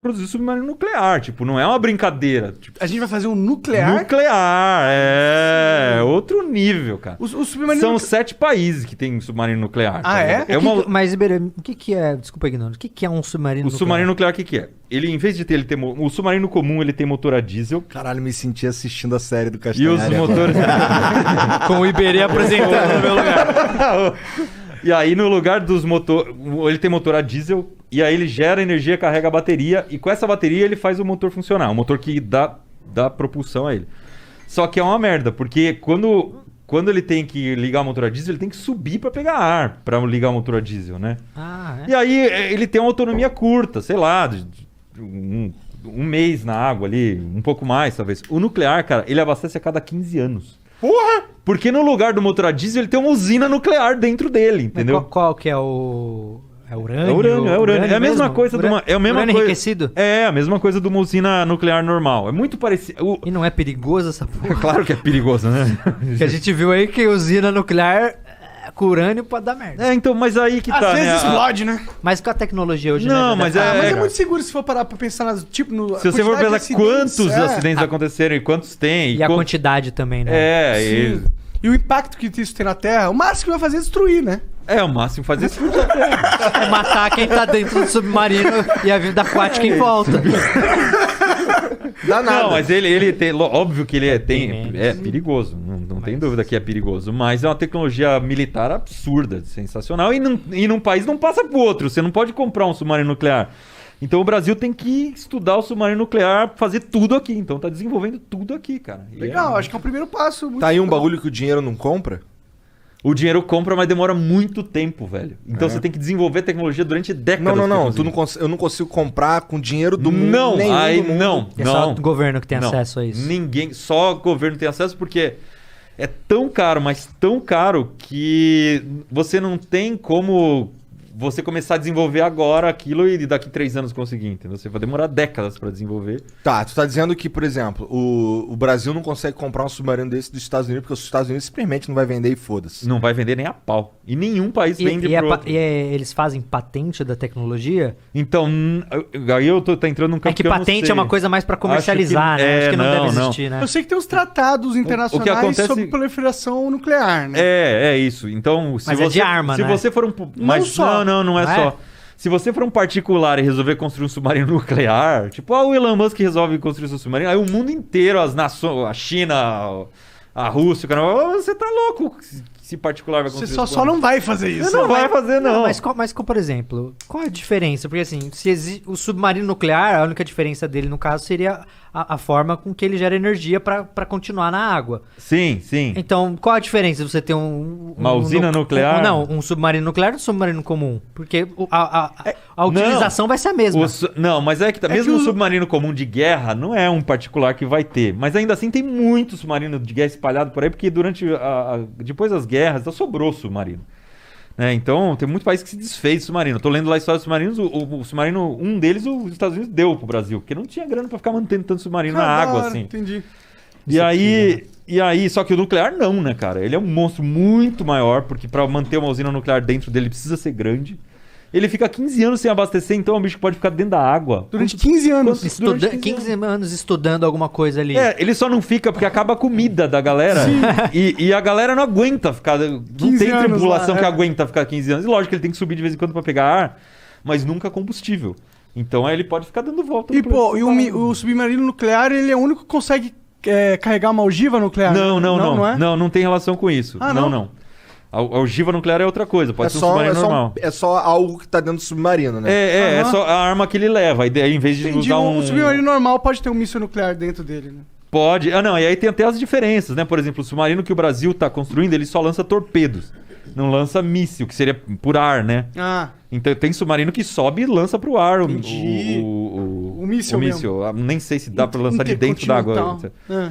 produzir submarino nuclear. Tipo, não é uma brincadeira. Tipo, A gente vai fazer um nuclear? nuclear, outro nível, cara. O submarino São 7 países que tem submarino nuclear. Ah, é? Mas, Iberê, o que é... Desculpa, ignorante. O que é um submarino O submarino nuclear, o que é? Ele, em vez de ter... O submarino comum, ele tem motor a diesel. Caralho, me senti assistindo a série do E Castanhari. os motores... Com o Iberê apresentando no meu lugar. E aí, no lugar dos motores... Ele tem motor a diesel. E aí, ele gera energia, carrega a bateria. E com essa bateria, ele faz o motor funcionar. O motor que dá propulsão a ele. Só que é uma merda. Porque quando ele tem que ligar o motor a diesel, ele tem que subir pra pegar ar. Pra ligar o motor a diesel, né? Ah, é? E aí, ele tem uma autonomia curta. Sei lá, um mês na água ali. Um pouco mais, talvez. O nuclear, cara, ele abastece a cada 15 anos. Porra! Porque no lugar do motor a diesel, ele tem uma usina nuclear dentro dele, Mas entendeu? qual que é o... É urânio? É urânio. É a mesma mesmo? coisa de uma... É a mesma Urânio coisa... enriquecido? É, a mesma coisa de uma usina nuclear normal. É muito parecido... E não é perigoso essa porra? Claro que é perigoso, né? Que a gente viu aí que usina nuclear com urânio pode dar merda. Então, mas aí que Às tá, vezes né? explode, né? Mas com a tecnologia hoje... Não, né, mas da- Mas é cara. muito seguro se for parar pra pensar nas, tipo, no, Se você for pensar quantos acidentes aconteceram e quantos tem... E a quantidade também, né? É, E o impacto que isso tem na Terra, o máximo que vai fazer é destruir, né? o máximo fazer isso. É matar quem tá dentro do submarino e a vida aquática em volta. Dá nada. Não, mas ele tem... Óbvio que ele é menos. perigoso. Não tem dúvida que é perigoso. Mas é uma tecnologia militar absurda, sensacional. E num país não passa pro outro. Você não pode comprar um submarino nuclear. Então o Brasil tem que estudar o submarino nuclear, fazer tudo aqui. Então tá desenvolvendo tudo aqui, cara. E Legal, acho que é o primeiro passo. Muito Tá aí um legal. bagulho que o dinheiro não compra? O dinheiro compra, mas demora muito tempo, velho. Então você tem que desenvolver tecnologia durante décadas. Não. pra conseguir. Eu não consigo comprar com dinheiro do mundo. Não, nenhum aí do mundo. não. É só o governo que tem acesso a isso. Ninguém, só o governo tem acesso porque é tão caro, mas tão caro que você não tem como você começar a desenvolver agora aquilo e daqui 3 anos conseguir, entendeu? Você vai demorar décadas pra desenvolver. Tá, tu tá dizendo que, por exemplo, o Brasil não consegue comprar um submarino desse dos Estados Unidos porque os Estados Unidos simplesmente não vai vender e foda-se. Não vai vender nem a pau. E nenhum país vende pro outro. Eles fazem patente da tecnologia? Então, aí eu tô entrando num campo É que eu não patente sei. é uma coisa mais pra comercializar, Acho que- né? Acho que não, deve não. existir, né? Eu sei que tem uns tratados internacionais acontece- sobre proliferação nuclear, né? É isso. Então, se Mas você, é de arma, se né? você for um... só. Não é Não é? só. Se você for um particular e resolver construir um submarino nuclear, tipo, o Elon Musk resolve construir seu submarino, aí o mundo inteiro, as nações, a China, a Rússia, o cara, você tá louco se particular vai Você construir só não vai fazer isso. Você não vai fazer, não. Mas, por exemplo, qual a diferença? Porque assim, se o submarino nuclear, a única diferença dele, no caso, seria a forma com que ele gera energia pra continuar na água. Sim. Então, qual a diferença de você ter Uma usina nuclear? Não, um submarino nuclear e um submarino comum. Porque a utilização vai ser a mesma. Não, mas é que É mesmo que um submarino comum de guerra não é um particular que vai ter. Mas ainda assim tem muito submarino de guerra espalhado por aí, porque depois das guerras sobrou submarino. Né? Então tem muito país que se desfez do submarino. Eu tô lendo lá a história dos submarinos, o submarino, um deles os Estados Unidos deu pro Brasil, porque não tinha grana pra ficar mantendo tanto submarino na água, assim. Entendi. E aí, só que o nuclear não, né, cara? Ele é um monstro muito maior, porque pra manter uma usina nuclear dentro dele precisa ser grande. Ele fica 15 anos sem abastecer, então é um bicho que pode ficar dentro da água. Durante 15 anos. Durante 15 anos estudando alguma coisa ali. Ele só não fica porque acaba a comida da galera. E a galera não aguenta ficar. Não 15 tem anos tripulação lá, que aguenta ficar 15 anos. E lógico que ele tem que subir de vez em quando pra pegar ar, mas nunca combustível. Então aí ele pode ficar dando volta. E, pô, o submarino nuclear, ele é o único que consegue carregar uma ogiva nuclear? Não tem relação com isso. Ah, não? A ogiva nuclear é outra coisa, pode ser um submarino normal. É só algo que tá dentro do submarino, né? É só a arma que ele leva. Aí, em vez de Entendi, usar o submarino normal pode ter um míssil nuclear dentro dele, né? Pode. E aí tem até as diferenças, né? Por exemplo, o submarino que o Brasil tá construindo, ele só lança torpedos. Não lança míssil, que seria por ar, né? Ah. Então tem submarino que sobe e lança pro ar Entendi. O míssil míssil. Nem sei se dá pra lançar de dentro d'água.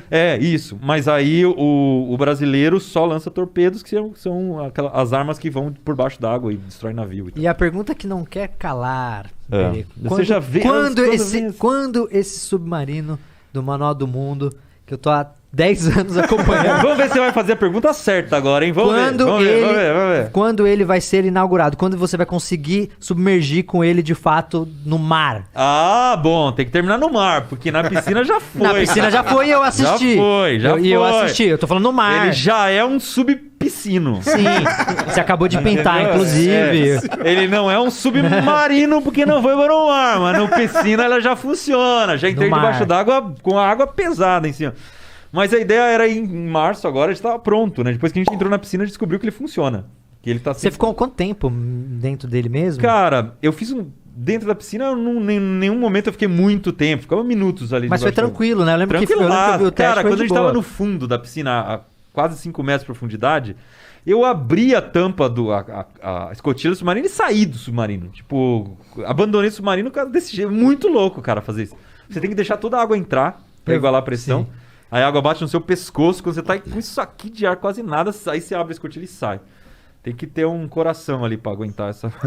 É. Isso. Mas aí o brasileiro só lança torpedos, que são as armas que vão por baixo d'água e destroem navio. E a pergunta que não quer calar. Você já vê quando esse submarino do Manual do Mundo, que eu tô há 10 anos acompanhando. Vamos ver se você vai fazer a pergunta certa agora, hein? Vamos ver. Quando ele vai ser inaugurado? Quando você vai conseguir submergir com ele de fato no mar? Ah, bom, tem que terminar no mar, porque na piscina já foi. Na piscina já foi e eu assisti. Já foi. E eu assisti, eu tô falando no mar. Ele já é um subpiscino. Sim, você acabou de pintar, inclusive. Ele não é um submarino porque não foi para o mar, mas no piscina ela já funciona. Já entrei debaixo d'água com a água pesada em cima. Mas a ideia era ir em março agora, a gente tava pronto, né? Depois que a gente entrou na piscina, descobriu que ele funciona. Que ele tá Você ficou quanto tempo dentro dele mesmo? Cara, eu fiz dentro da piscina, em nenhum momento eu fiquei muito tempo. Ficava minutos ali. Mas foi tranquilo, né? Eu lembro que eu vi o teste. Cara, quando a gente tava no fundo da piscina, a quase 5 metros de profundidade, eu abri a tampa a escotilha do submarino e saí do submarino. Tipo, abandonei o submarino desse jeito. Muito louco, cara, fazer isso. Você tem que deixar toda a água entrar pra igualar a pressão. Sim. Aí a água bate no seu pescoço, quando você tá com isso aqui de ar, quase nada, aí você abre a escotilha e sai. Tem que ter um coração ali pra aguentar essa... que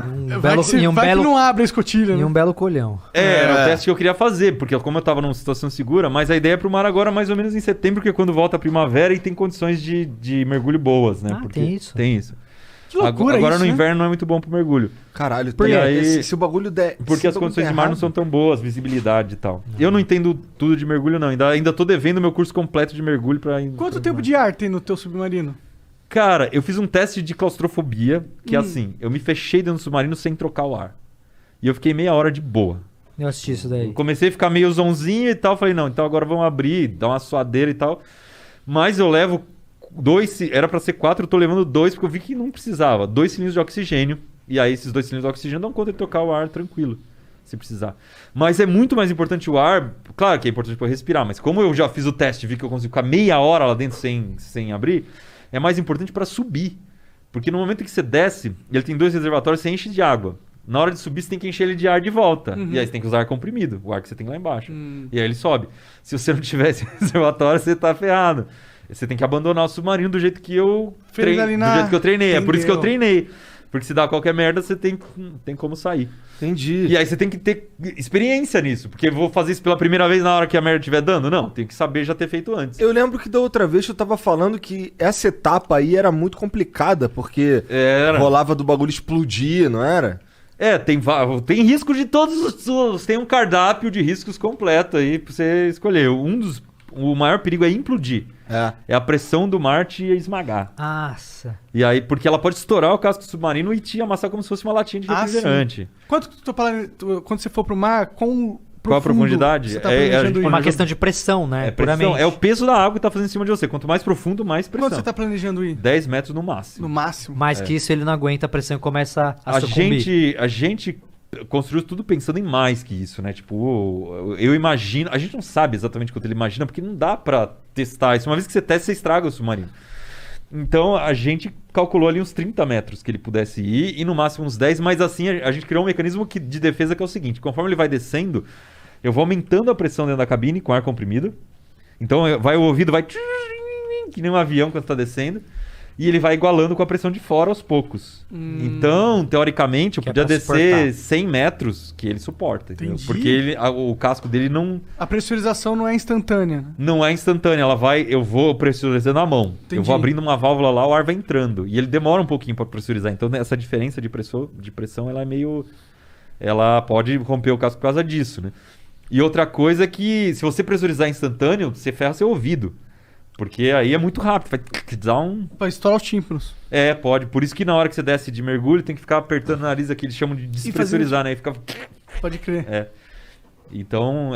não abre a escotilha, né? E um belo colhão. Era o teste que eu queria fazer, porque como eu tava numa situação segura, mas a ideia é pro mar agora mais ou menos em setembro, que é quando volta a primavera e tem condições de mergulho boas, né? Porque tem isso. Tem isso. Que loucura agora isso, no né? inverno não é muito bom pro mergulho. Caralho, porque aí, se o bagulho der... Porque as condições de mar não são tão boas, visibilidade e tal. Eu não entendo tudo de mergulho, não. Ainda tô devendo meu curso completo de mergulho pra... Quanto tempo de ar tem no teu submarino? Cara, eu fiz um teste de claustrofobia, que é assim, eu me fechei dentro do submarino sem trocar o ar. E eu fiquei meia hora de boa. Eu assisti isso daí. Eu comecei a ficar meio zonzinho e tal, falei, não, então agora vamos abrir, dar uma suadeira e tal. Mas eu levo 2, era pra ser 4, eu tô levando 2, porque eu vi que não precisava. 2 cilindros de oxigênio, e aí esses 2 cilindros de oxigênio dão conta de trocar o ar tranquilo, se precisar. Mas é muito mais importante o ar, claro que é importante pra eu respirar, mas como eu já fiz o teste e vi que eu consigo ficar meia hora lá dentro sem abrir, é mais importante para subir. Porque no momento em que você desce, ele tem 2 reservatórios, você enche de água. Na hora de subir, você tem que encher ele de ar de volta. E aí você tem que usar ar comprimido, o ar que você tem lá embaixo. E aí ele sobe. Se você não tiver esse reservatório, você tá ferrado. Você tem que abandonar o submarino do jeito que eu treinei. Entendeu? É por isso que eu treinei. Porque se dá qualquer merda, você tem como sair. Entendi. E aí você tem que ter experiência nisso. Porque eu vou fazer isso pela primeira vez na hora que a merda estiver dando? Não, tem que saber já ter feito antes. Eu lembro que da outra vez eu tava falando que essa etapa aí era muito complicada, porque rolava do bagulho explodir, não era? Tem risco de todos os... Tem um cardápio de riscos completo aí pra você escolher. O maior perigo é implodir. É a pressão do mar te esmagar. Nossa. E aí, porque ela pode estourar o casco do submarino e te amassar como se fosse uma latinha de refrigerante. Quando você for pro mar, qual a profundidade? É uma questão de pressão, né? É pressão. É o peso da água que tá fazendo em cima de você. Quanto mais profundo, mais pressão. Quanto você tá planejando ir? 10 metros no máximo. No máximo? Mais que isso, ele não aguenta a pressão e começa a sucumbir. A gente construiu tudo pensando em mais que isso, né? Tipo, eu imagino... A gente não sabe exatamente quanto ele imagina, porque não dá pra testar isso. Uma vez que você testa, você estraga o submarino. Então, a gente calculou ali uns 30 metros que ele pudesse ir, e no máximo uns 10, mas assim, a gente criou um mecanismo de defesa que é o seguinte: conforme ele vai descendo, eu vou aumentando a pressão dentro da cabine com ar comprimido. Então, o ouvido vai... que nem um avião quando tá descendo. E ele vai igualando com a pressão de fora aos poucos. Então, teoricamente, eu podia descer 100 metros que ele suporta. Porque o casco dele não... A pressurização não é instantânea. Não é instantânea. Eu vou pressurizando a mão. Entendi. Eu vou abrindo uma válvula lá, o ar vai entrando. E ele demora um pouquinho para pressurizar. Então, essa diferença de pressão, ela é meio... Ela pode romper o casco por causa disso, né? E outra coisa é que, se você pressurizar instantâneo, você ferra seu ouvido. Porque aí é muito rápido, vai dar um... Vai estourar os tímpanos. Pode. Por isso que na hora que você desce de mergulho, tem que ficar apertando o nariz aqui, eles chamam de despressurizar, né? E fica... Pode crer. Então,